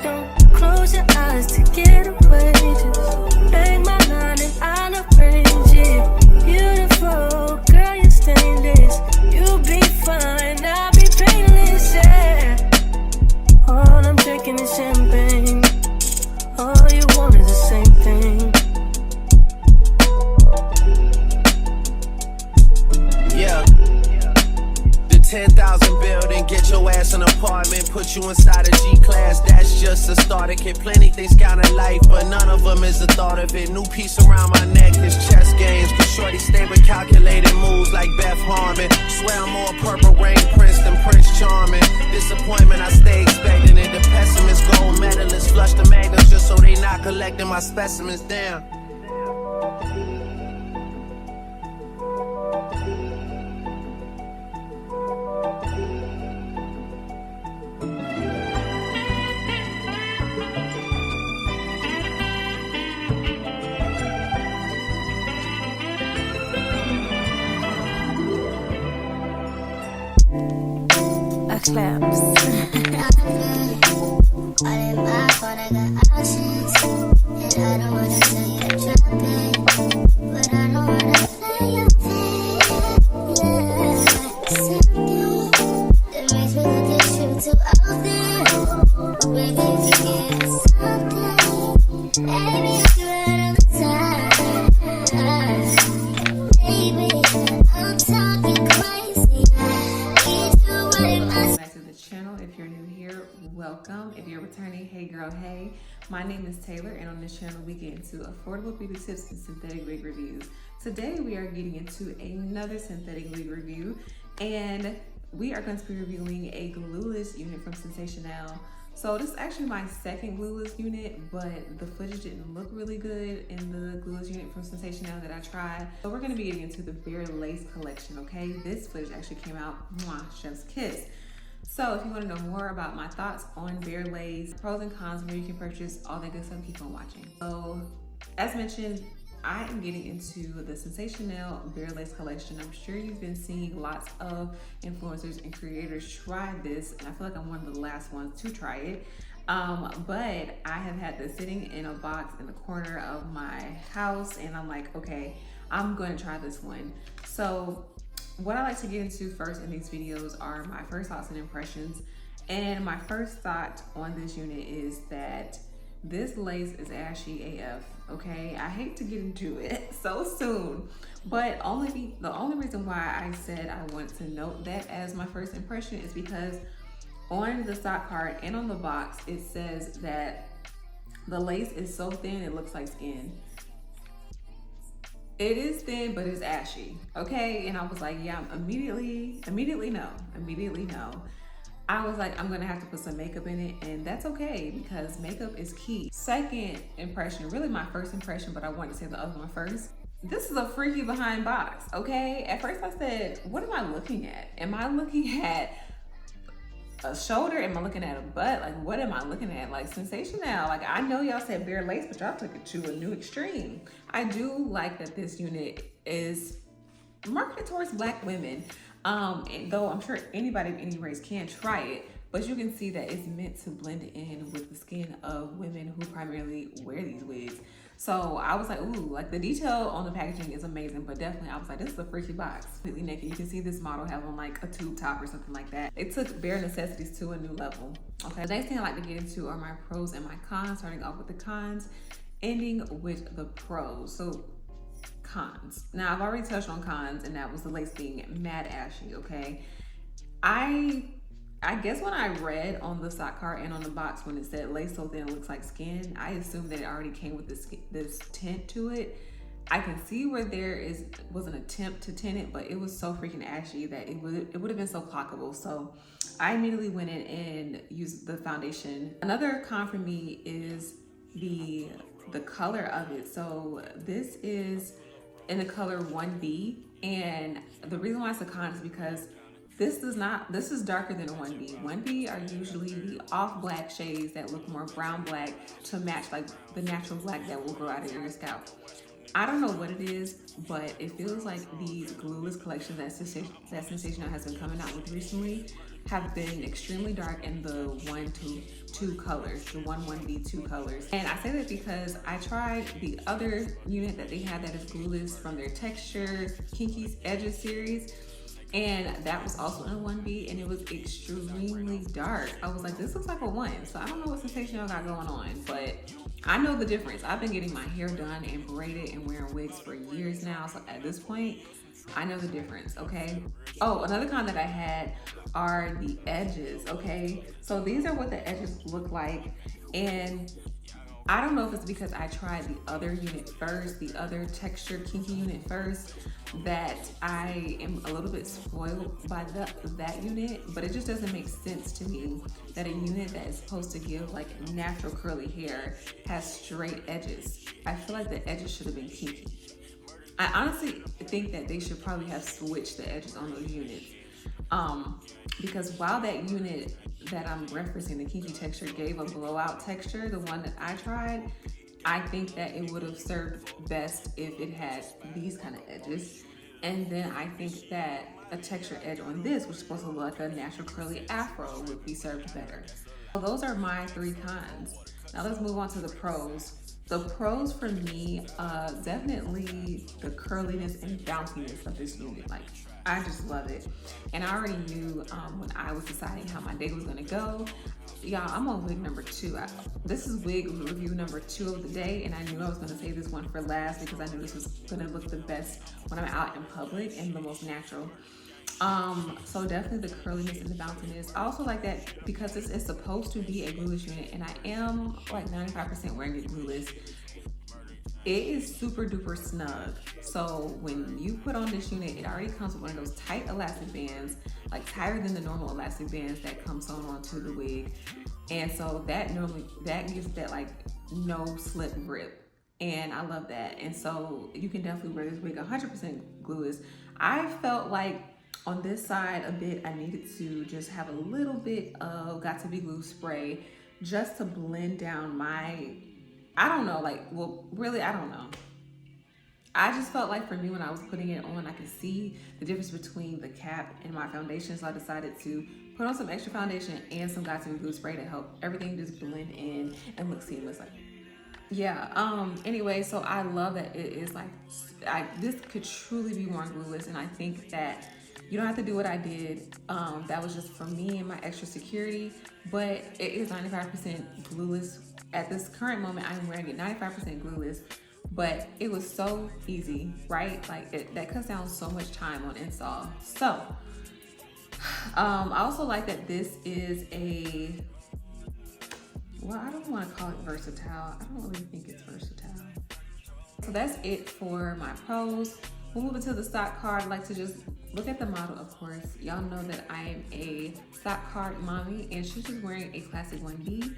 Don't close your eyes to get away. Just bang my line and I'll arrange it. Beautiful girl, you're stainless. You'll be fine, I'll be painless. Yeah. All I'm drinking is champagne. All you want is the same thing. Yeah. The 10,000 building, get your ass an apartment, put you inside a G-class, that's just a starter kit. Plenty things count in life, but none of them is the thought of it. New piece around my neck, this chess games, cause shorty stay with calculated moves like Beth Harmon. Swear I'm more Purple Rain Prince than Prince Charming. Disappointment, I stay expecting it. The pessimist, gold medalists, flush the magnums just so they not collecting my specimens down. Claps. Welcome. If you're returning, hey girl, hey. My name is Taylor, and on this channel we get into affordable beauty tips and synthetic wig reviews. Today we are getting into another synthetic wig review, and we are going to be reviewing a glueless unit from Sensationnel. So this is actually my second glueless unit, but the footage didn't look really good in the glueless unit from Sensationnel that I tried. So we're going to be getting into the Bare Lace collection, okay? This footage actually came out, mwah, chef's kiss. So if you want to know more about my thoughts on Bare Lace, pros and cons, where you can purchase, all that good stuff, keep on watching. So as mentioned, I am getting into the Sensationnel Bare Lace collection. I'm sure you've been seeing lots of influencers and creators try this, and I feel like I'm one of the last ones to try it. But I have had this sitting in a box in the corner of my house, and I'm like, okay, I'm going to try this one. So what I like to get into first in these videos are my first thoughts and impressions. And my first thought on this unit is that this lace is ashy AF, okay? I hate to get into it so soon, but the only reason why I said I want to note that as my first impression is because on the stock card and on the box, it says that the lace is so thin it looks like skin. It is thin, but it's ashy, okay? And I was like, yeah, immediately no. I was like, I'm gonna have to put some makeup in it, and that's okay because makeup is key. Second impression, really my first impression, but I wanted to say the other one first. This is a freaky behind box, okay? At first I said, what am I looking at? Am I looking at a shoulder? Am I looking at a butt? Like, what am I looking at? Like, Sensationnel. Like, I know y'all said Bare Lace, but y'all took it to a new extreme. I do like that this unit is marketed towards Black women. And though I'm sure anybody of any race can try it, but you can see that it's meant to blend in with the skin of women who primarily wear these wigs. So I was like, ooh, like the detail on the packaging is amazing, but definitely I was like, this is a freaky box. Completely naked. You can see this model have on like a tube top or something like that. It took bare necessities to a new level. Okay, the next thing I like to get into are my pros and my cons, starting off with the cons, ending with the pros. So cons. Now I've already touched on cons, and that was the lace being mad ashy, okay? I guess when I read on the stock card and on the box when it said lace so thin it looks like skin, I assumed that it already came with this tint to it. I can see where there was an attempt to tint it, but it was so freaking ashy that it would have been so clockable. So I immediately went in and used the foundation. Another con for me is the color of it. So this is in the color 1B, and the reason why it's a con is because this is darker than a 1B. 1B are usually the off black shades that look more brown black to match like the natural black that will grow out of your scalp. I don't know what it is, but it feels like these glueless collections that Sensationnel has been coming out with recently have been extremely dark in the 1-2 colors, the 1B2 colors. And I say that because I tried the other unit that they had that is glueless from their Texture Kinky Edges series, and that was also in a 1B, and it was extremely dark. I was like, this looks like a 1, so I don't know what Sensationnel got going on, but I know the difference. I've been getting my hair done and braided and wearing wigs for years now, so at this point, I know the difference, okay? Oh, another con that I had are the edges, okay? So these are what the edges look like, and I don't know if it's because I tried the other unit first, the other Texture Kinky unit first, that I am a little bit spoiled by that unit, but it just doesn't make sense to me that a unit that is supposed to give like natural curly hair has straight edges. I feel like the edges should have been kinky. I honestly think that they should probably have switched the edges on those units. Because while that unit that I'm referencing, the Kinky Texture, gave a blowout texture, the one that I tried, I think that it would have served best if it had these kind of edges. And then I think that a texture edge on this, which is supposed to look like a natural curly afro, would be served better. So those are my 3 cons. Now let's move on to the pros. The pros for me, definitely the curliness and bounciness of this unit. Like, I just love it. And I already knew when I was deciding how my day was gonna go. Y'all, I'm on wig number 2. This is wig review number 2 of the day, and I knew I was gonna save this one for last because I knew this was gonna look the best when I'm out in public and the most natural. So definitely the curliness and the bounciness. I also like that because this is supposed to be a glueless unit, and I am like 95% wearing it glueless. It is super duper snug. So when you put on this unit, it already comes with one of those tight elastic bands, like tighter than the normal elastic bands that come sewn onto the wig. And so that gives that like no slip grip. And I love that. And so you can definitely wear this wig 100% glueless. I felt like on this side a bit, I needed to just have a little bit of Got To Be Glue spray just to blend down my, I don't know, like, well, really, I don't know. I just felt like for me when I was putting it on, I could see the difference between the cap and my foundation. So I decided to put on some extra foundation and some Got To Be Glue spray to help everything just blend in and look seamless. Like, yeah, anyway, so I love that it is like, this could truly be worn glueless, and I think that you don't have to do what I did. That was just for me and my extra security, but it is 95% glueless. At this current moment, I'm wearing it 95% glueless, but it was so easy, right? Like that cuts down so much time on install. So, I also like that this is a, well, I don't want to call it versatile. I don't really think it's versatile. So that's it for my pros. We'll move into the stock card. I'd like to just look at the model, of course. Y'all know that I am a stock card mommy, and she's just wearing a classic 1B.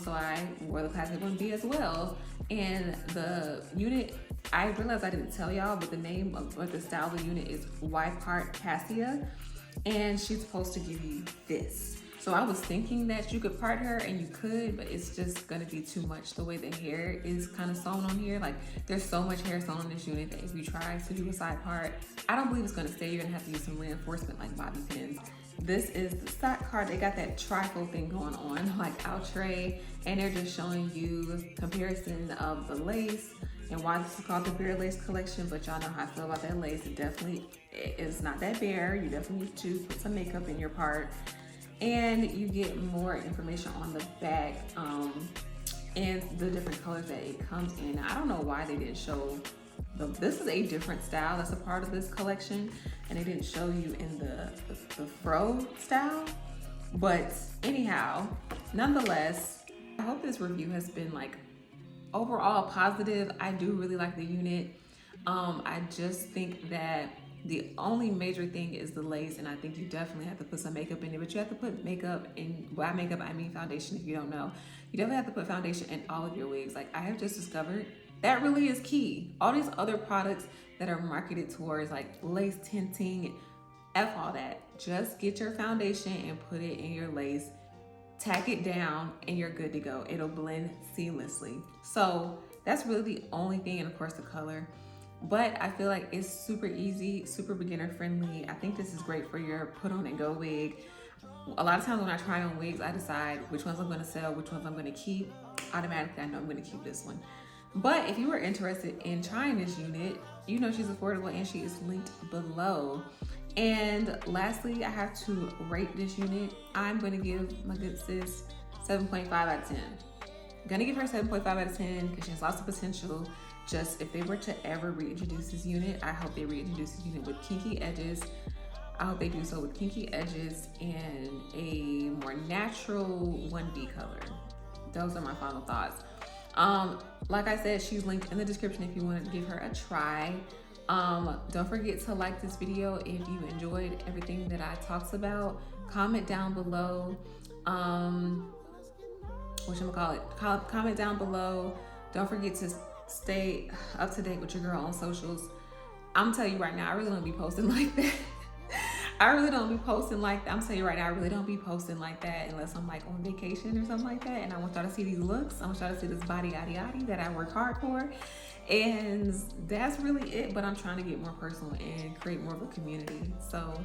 So I wore the classic 1B as well. And the unit, I realized I didn't tell y'all, but the name of the style of the unit is Y Part Cassia. And she's supposed to give you this. So I was thinking that you could part her, and you could, but it's just gonna be too much the way the hair is kind of sewn on here. Like, there's so much hair sewn on this unit that if you try to do a side part, I don't believe it's gonna stay. You're gonna have to use some reinforcement like bobby pins. This is the stock card. They got that trifle thing going on, like outre, and they're just showing you comparison of the lace and why this is called the bare lace collection. But y'all know how I feel about that lace. It definitely is not that bare. You definitely need to put some makeup in your part. And you get more information on the back and the different colors that it comes in. I don't know why they didn't show this is a different style that's a part of this collection, and they didn't show you in the fro style. But anyhow, nonetheless, I hope this review has been like overall positive. I do really like the unit. I just think that the only major thing is the lace, and I think you definitely have to put some makeup in it, but you have to put makeup in, by makeup I mean foundation if you don't know. You definitely have to put foundation in all of your wigs. Like, I have just discovered that really is key. All these other products that are marketed towards like lace tinting, F all that. Just get your foundation and put it in your lace, tack it down, and you're good to go. It'll blend seamlessly. So That's really the only thing, and of course the color. But I feel like it's super easy, super beginner friendly. I think this is great for your put on and go wig. A lot of times when I try on wigs, I decide which ones I'm gonna sell, which ones I'm gonna keep. Automatically, I know I'm gonna keep this one. But if you are interested in trying this unit, you know she's affordable and she is linked below. And lastly, I have to rate this unit. I'm gonna give my good sis 7.5 out of 10. I'm gonna give her 7.5 out of 10 because she has lots of potential. Just if they were to ever reintroduce this unit, I hope they reintroduce this unit with kinky edges. I hope they do so with kinky edges and a more natural 1D color. Those are my final thoughts. Like I said, she's linked in the description if you want to give her a try. Don't forget to like this video if you enjoyed everything that I talked about. Comment down below. Comment down below. Don't forget to stay up to date with your girl on socials. I'm telling you right now, I really don't be posting like that. I really don't be posting like that. I'm telling you right now, I really don't be posting like that unless I'm like on vacation or something like that. And I want y'all to see these looks. I want y'all to see this body yaddy yaddy that I work hard for. And that's really it. But I'm trying to get more personal and create more of a community. So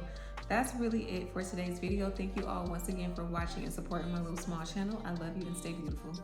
that's really it for today's video. Thank you all once again for watching and supporting my little small channel. I love you and stay beautiful.